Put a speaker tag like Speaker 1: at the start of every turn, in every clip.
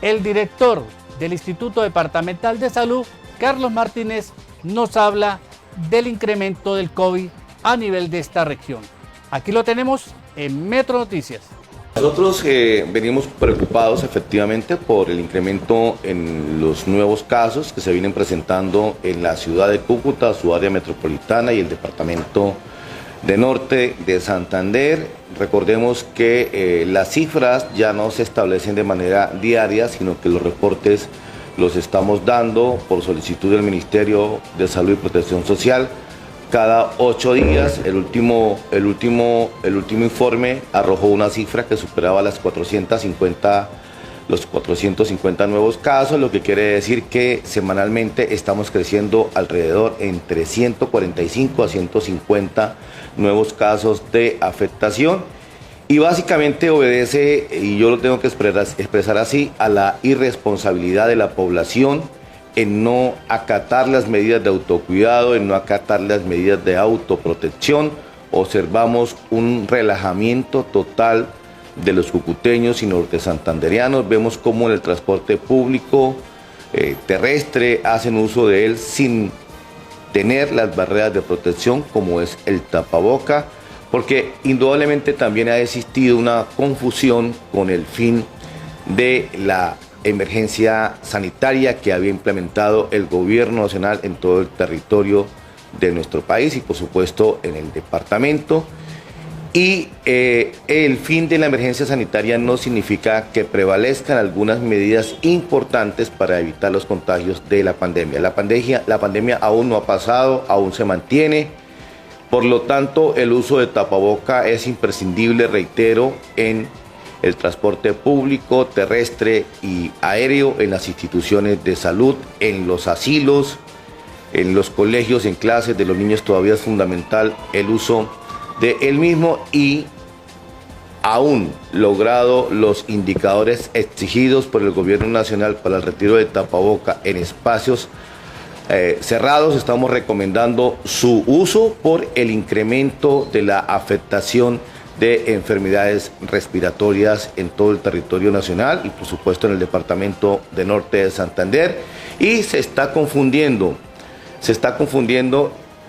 Speaker 1: El director del Instituto Departamental de Salud, Carlos Martínez, nos habla del incremento del COVID a nivel de esta región. Aquí lo tenemos en Metro Noticias.
Speaker 2: Nosotros venimos preocupados efectivamente por el incremento en los nuevos casos que se vienen presentando en la ciudad de Cúcuta, su área metropolitana y el departamento de Norte de Santander. Recordemos que las cifras ya no se establecen de manera diaria, sino que los reportes los estamos dando por solicitud del Ministerio de Salud y Protección Social. Cada 8 días, el último informe arrojó una cifra que superaba los 450 nuevos casos, lo que quiere decir que semanalmente estamos creciendo alrededor entre 145 a 150 nuevos casos de afectación. Y básicamente obedece, y yo lo tengo que expresar así, a la irresponsabilidad de la población en no acatar las medidas de autocuidado, en no acatar las medidas de autoprotección. Observamos un relajamiento total de los cucuteños y norte-santanderianos. Vemos cómo en el transporte público terrestre hacen uso de él sin tener las barreras de protección, como es el tapaboca, porque indudablemente también ha existido una confusión con el fin de la emergencia sanitaria que había implementado el gobierno nacional en todo el territorio de nuestro país y por supuesto en el departamento. Y el fin de la emergencia sanitaria no significa que prevalezcan algunas medidas importantes para evitar los contagios de la pandemia. La pandemia aún no ha pasado, aún se mantiene. Por lo tanto, el uso de tapaboca es imprescindible, reitero, en el transporte público, terrestre y aéreo, en las instituciones de salud, en los asilos, en los colegios, en clases de los niños todavía es fundamental el uso de él mismo, y aún logrado los indicadores exigidos por el gobierno nacional para el retiro de tapaboca en espacios cerrados, estamos recomendando su uso por el incremento de la afectación de enfermedades respiratorias en todo el territorio nacional y por supuesto en el departamento de Norte de Santander. Y se está confundiendo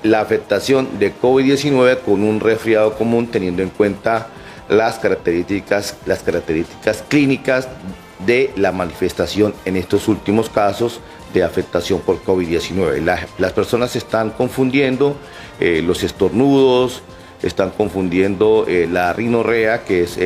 Speaker 2: la afectación de COVID-19 con un resfriado común, teniendo en cuenta las características clínicas de la manifestación en estos últimos casos de afectación por COVID-19. Las personas se están confundiendo los estornudos, están confundiendo la rinorrea, que es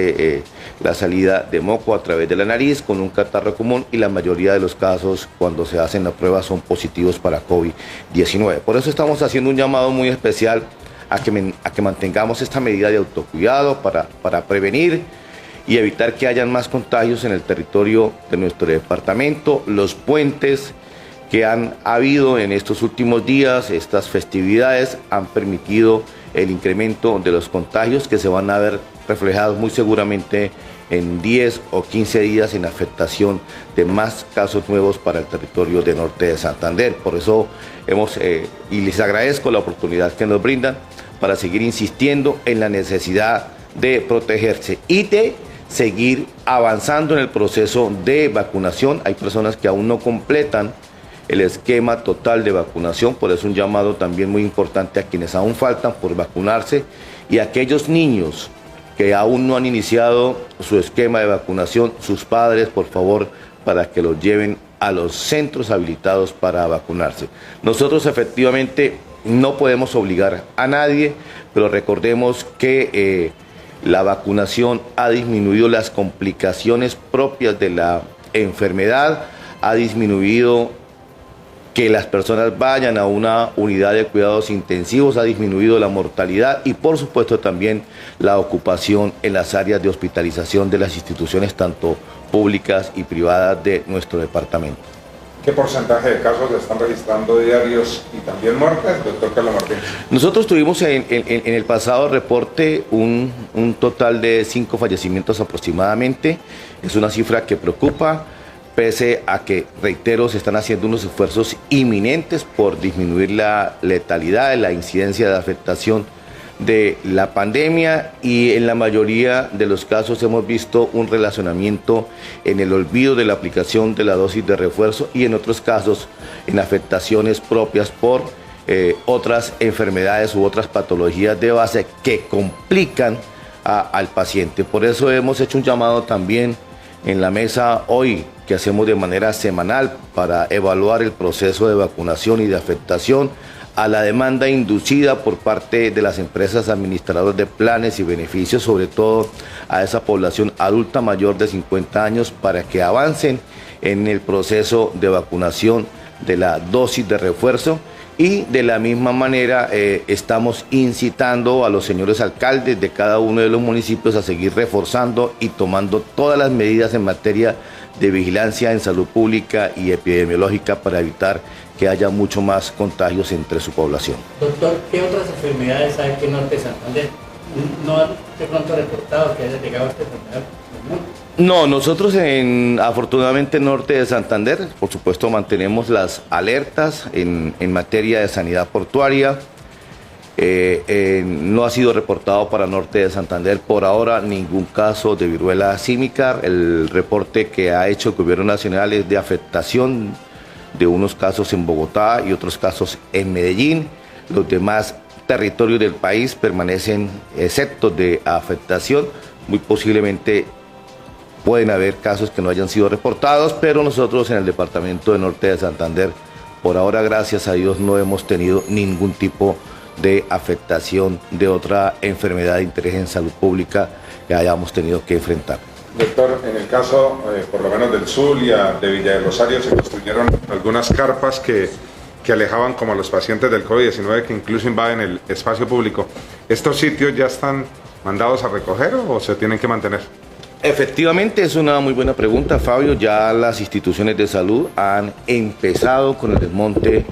Speaker 2: la salida de moco a través de la nariz, con un catarro común, y la mayoría de los casos cuando se hacen la prueba son positivos para COVID-19. Por eso estamos haciendo un llamado muy especial a que mantengamos esta medida de autocuidado para prevenir y evitar que hayan más contagios en el territorio de nuestro departamento. Los puentes que han habido en estos últimos días, estas festividades, han permitido el incremento de los contagios que se van a ver reflejados muy seguramente en 10 o 15 días en afectación de más casos nuevos para el territorio de Norte de Santander. Por eso y les agradezco la oportunidad que nos brindan para seguir insistiendo en la necesidad de protegerse y de seguir avanzando en el proceso de vacunación. Hay personas que aún no completan el esquema total de vacunación, por eso un llamado también muy importante a quienes aún faltan por vacunarse y a aquellos niños que aún no han iniciado su esquema de vacunación, sus padres, por favor, para que los lleven a los centros habilitados para vacunarse. Nosotros efectivamente no podemos obligar a nadie, pero recordemos que la vacunación ha disminuido las complicaciones propias de la enfermedad, ha disminuido que las personas vayan a una unidad de cuidados intensivos, ha disminuido la mortalidad y por supuesto también la ocupación en las áreas de hospitalización de las instituciones tanto públicas y privadas de nuestro departamento.
Speaker 3: ¿Qué porcentaje de casos le están registrando diarios y también muertes, doctor Carlos Martínez?
Speaker 2: Nosotros tuvimos en el pasado reporte un total de 5 fallecimientos aproximadamente. Es una cifra que preocupa, pese a que, reitero, se están haciendo unos esfuerzos inminentes por disminuir la letalidad, la incidencia de afectación de la pandemia, y en la mayoría de los casos hemos visto un relacionamiento en el olvido de la aplicación de la dosis de refuerzo y en otros casos en afectaciones propias por otras enfermedades u otras patologías de base que complican al paciente. Por eso hemos hecho un llamado también en la mesa hoy, que hacemos de manera semanal para evaluar el proceso de vacunación y de afectación a la demanda inducida por parte de las empresas administradoras de planes y beneficios, sobre todo a esa población adulta mayor de 50 años, para que avancen en el proceso de vacunación de la dosis de refuerzo. Y de la misma manera estamos incitando a los señores alcaldes de cada uno de los municipios a seguir reforzando y tomando todas las medidas en materia de vigilancia en salud pública y epidemiológica para evitar que haya mucho más contagios entre su población.
Speaker 1: Doctor, ¿qué otras enfermedades hay que Norte de Santander no han de pronto reportado que haya llegado a esta enfermedad?
Speaker 2: No, nosotros afortunadamente en Norte de Santander, por supuesto, mantenemos las alertas en materia de sanidad portuaria. No ha sido reportado para Norte de Santander por ahora ningún caso de viruela símica. El reporte que ha hecho el Gobierno Nacional es de afectación de unos casos en Bogotá y otros casos en Medellín. Los demás territorios del país permanecen exceptos de afectación. Muy posiblemente pueden haber casos que no hayan sido reportados, pero nosotros en el departamento de Norte de Santander, por ahora, gracias a Dios, no hemos tenido ningún tipo de afectación de otra enfermedad de interés en salud pública que hayamos tenido que enfrentar.
Speaker 3: Doctor, en el caso, por lo menos del Zulia, de Villa de Rosario, se construyeron algunas carpas que alejaban como a los pacientes del COVID-19, que incluso invaden el espacio público. ¿Estos sitios ya están mandados a recoger o se tienen que mantener?
Speaker 2: Efectivamente, es una muy buena pregunta, Fabio. Ya las instituciones de salud han empezado con el desmonte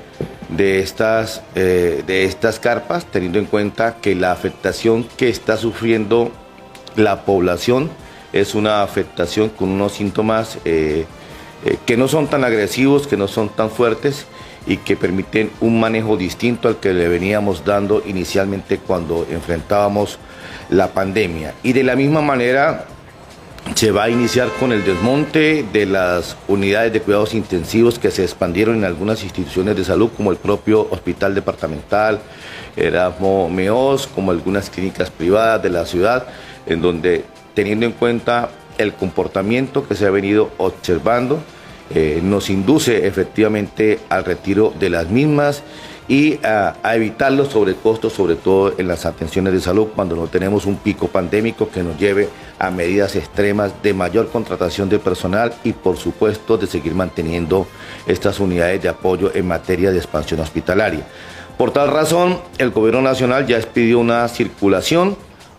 Speaker 2: de estas carpas, teniendo en cuenta que la afectación que está sufriendo la población es una afectación con unos síntomas que no son tan agresivos, que no son tan fuertes y que permiten un manejo distinto al que le veníamos dando inicialmente cuando enfrentábamos la pandemia. Y de la misma manera se va a iniciar con el desmonte de las unidades de cuidados intensivos que se expandieron en algunas instituciones de salud, como el propio Hospital Departamental, Erasmo Meos, como algunas clínicas privadas de la ciudad, en donde, teniendo en cuenta el comportamiento que se ha venido observando, nos induce efectivamente al retiro de las mismas y a evitar los sobrecostos, sobre todo en las atenciones de salud, cuando no tenemos un pico pandémico que nos lleve a medidas extremas de mayor contratación de personal y, por supuesto, de seguir manteniendo estas unidades de apoyo en materia de expansión hospitalaria. Por tal razón, el Gobierno Nacional ya expidió una circulación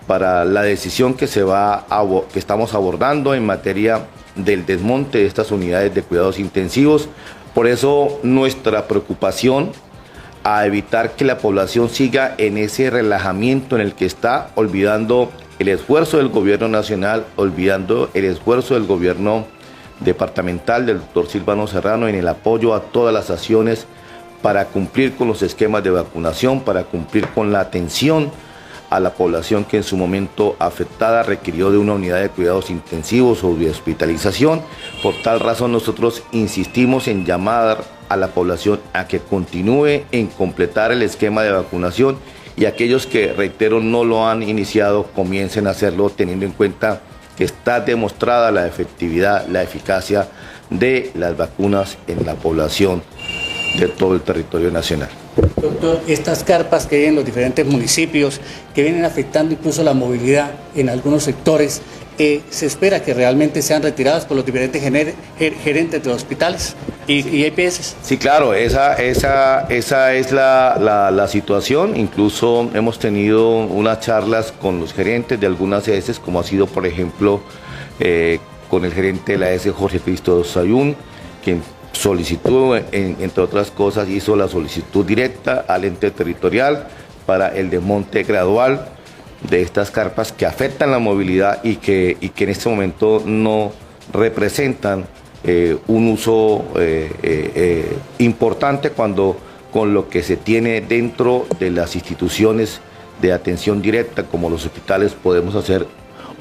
Speaker 2: para la decisión que estamos abordando en materia del desmonte de estas unidades de cuidados intensivos. Por eso nuestra preocupación a evitar que la población siga en ese relajamiento en el que está, olvidando el esfuerzo del Gobierno Nacional, olvidando el esfuerzo del Gobierno Departamental del doctor Silvano Serrano en el apoyo a todas las acciones para cumplir con los esquemas de vacunación, para cumplir con la atención a la población que en su momento afectada requirió de una unidad de cuidados intensivos o de hospitalización. Por tal razón nosotros insistimos en llamar a la población a que continúe en completar el esquema de vacunación y aquellos que, reitero, no lo han iniciado, comiencen a hacerlo, teniendo en cuenta que está demostrada la efectividad, la eficacia de las vacunas en la población de todo el territorio nacional.
Speaker 1: Doctor, estas carpas que hay en los diferentes municipios, que vienen afectando incluso la movilidad en algunos sectores, ¿se espera que realmente sean retiradas por los diferentes gerentes de los hospitales y EPS?
Speaker 2: Sí, claro, esa es la situación. Incluso hemos tenido unas charlas con los gerentes de algunas ES, como ha sido, por ejemplo, con el gerente de la ES, Jorge Cristo Sayún, quien solicitó, entre otras cosas, hizo la solicitud directa al ente territorial para el desmonte gradual de estas carpas que afectan la movilidad y que en este momento no representan un uso importante con lo que se tiene dentro de las instituciones de atención directa como los hospitales podemos hacer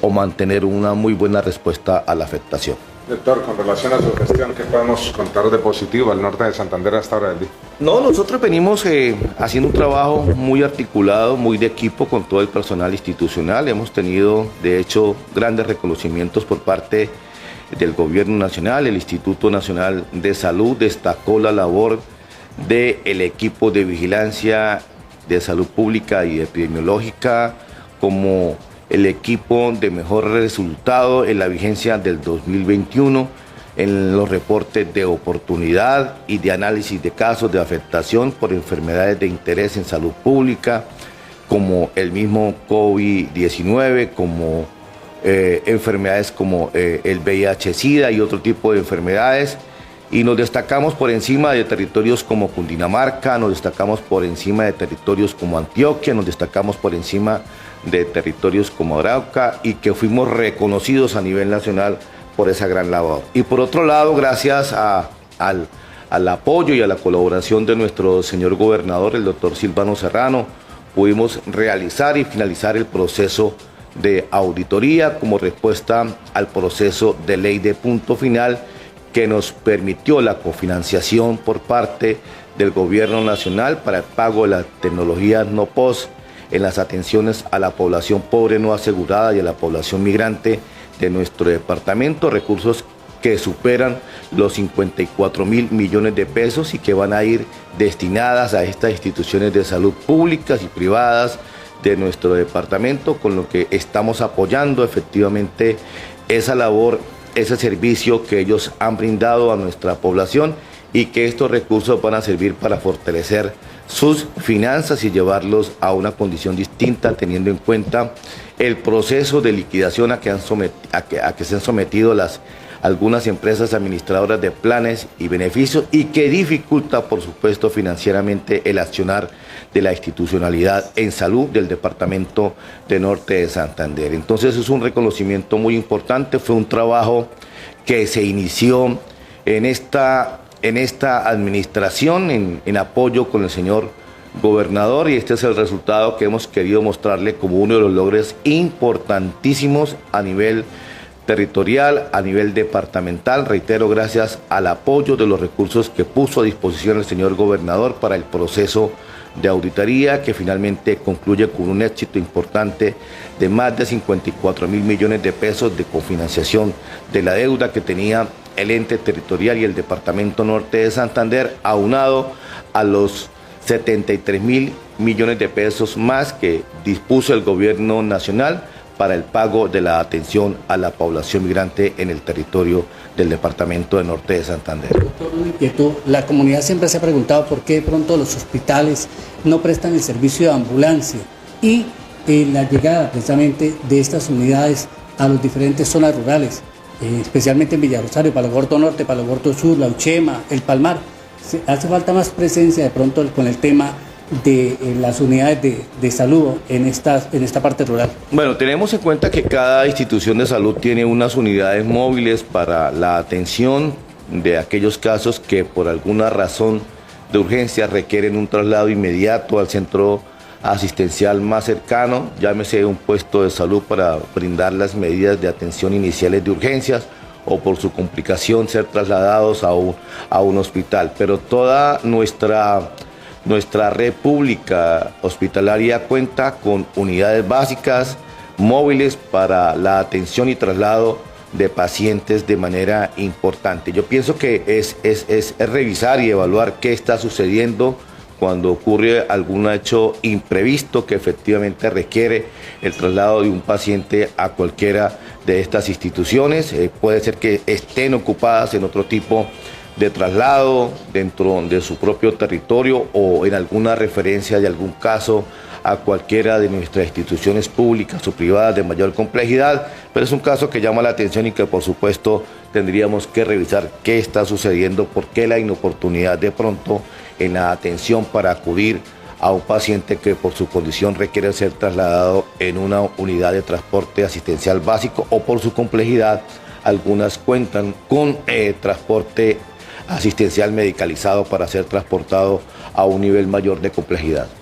Speaker 2: o mantener una muy buena respuesta a la afectación.
Speaker 3: Doctor, con relación a su gestión, ¿qué podemos contar de positivo al norte de Santander a esta hora del día?
Speaker 2: No, nosotros venimos haciendo un trabajo muy articulado, muy de equipo con todo el personal institucional. Hemos tenido, de hecho, grandes reconocimientos por parte del Gobierno Nacional. El Instituto Nacional de Salud destacó la labor del equipo de vigilancia de salud pública y epidemiológica como el equipo de mejor resultado en la vigencia del 2021 en los reportes de oportunidad y de análisis de casos de afectación por enfermedades de interés en salud pública, como el mismo COVID-19, como enfermedades como el VIH-Sida y otro tipo de enfermedades. Y nos destacamos por encima de territorios como Cundinamarca, nos destacamos por encima de territorios como Antioquia, nos destacamos por encima de territorios como Arauca y que fuimos reconocidos a nivel nacional por esa gran labor. Y por otro lado, gracias al apoyo y a la colaboración de nuestro señor gobernador, el doctor Silvano Serrano, pudimos realizar y finalizar el proceso de auditoría como respuesta al proceso de ley de punto final que nos permitió la cofinanciación por parte del Gobierno Nacional para el pago de las tecnologías no POS en las atenciones a la población pobre no asegurada y a la población migrante de nuestro departamento, recursos que superan los 54.000 millones de pesos y que van a ir destinadas a estas instituciones de salud públicas y privadas de nuestro departamento, con lo que estamos apoyando efectivamente esa labor, ese servicio que ellos han brindado a nuestra población y que estos recursos van a servir para fortalecer sus finanzas y llevarlos a una condición distinta, teniendo en cuenta el proceso de liquidación a que se han sometido algunas empresas administradoras de planes y beneficios y que dificulta, por supuesto, financieramente el accionar de la institucionalidad en salud del departamento de Norte de Santander. Entonces es un reconocimiento muy importante, fue un trabajo que se inició en esta administración en apoyo con el señor gobernador y este es el resultado que hemos querido mostrarle como uno de los logros importantísimos a nivel territorial, a nivel departamental, reitero, gracias al apoyo de los recursos que puso a disposición el señor gobernador para el proceso de auditoría que finalmente concluye con un éxito importante de más de 54.000 millones de pesos de cofinanciación de la deuda que tenía el ente territorial y el departamento norte de Santander, aunado a los 73.000 millones de pesos más que dispuso el gobierno nacional para el pago de la atención a la población migrante en el territorio del departamento de Norte de Santander.
Speaker 1: Doctor, una inquietud. La comunidad siempre se ha preguntado por qué de pronto los hospitales no prestan el servicio de ambulancia y la llegada precisamente de estas unidades a las diferentes zonas rurales, especialmente en Villarosario, Palo Gordo Norte, Palo Gordo Sur, La Uchema, El Palmar. Hace falta más presencia de pronto con el tema de las unidades de salud en esta parte rural.
Speaker 2: Bueno, tenemos en cuenta que cada institución de salud tiene unas unidades móviles para la atención de aquellos casos que por alguna razón de urgencia requieren un traslado inmediato al centro asistencial más cercano, llámese un puesto de salud para brindar las medidas de atención iniciales de urgencias o por su complicación ser trasladados a un hospital. Pero toda nuestra red pública hospitalaria cuenta con unidades básicas móviles para la atención y traslado de pacientes de manera importante. Yo pienso que es revisar y evaluar qué está sucediendo cuando ocurre algún hecho imprevisto que efectivamente requiere el traslado de un paciente a cualquiera de estas instituciones. Puede ser que estén ocupadas en otro tipo de traslado dentro de su propio territorio o en alguna referencia de algún caso a cualquiera de nuestras instituciones públicas o privadas de mayor complejidad, pero es un caso que llama la atención y que por supuesto tendríamos que revisar qué está sucediendo, por qué la inoportunidad de pronto en la atención para acudir a un paciente que por su condición requiere ser trasladado en una unidad de transporte asistencial básico o por su complejidad, algunas cuentan con transporte asistencial medicalizado para ser transportado a un nivel mayor de complejidad.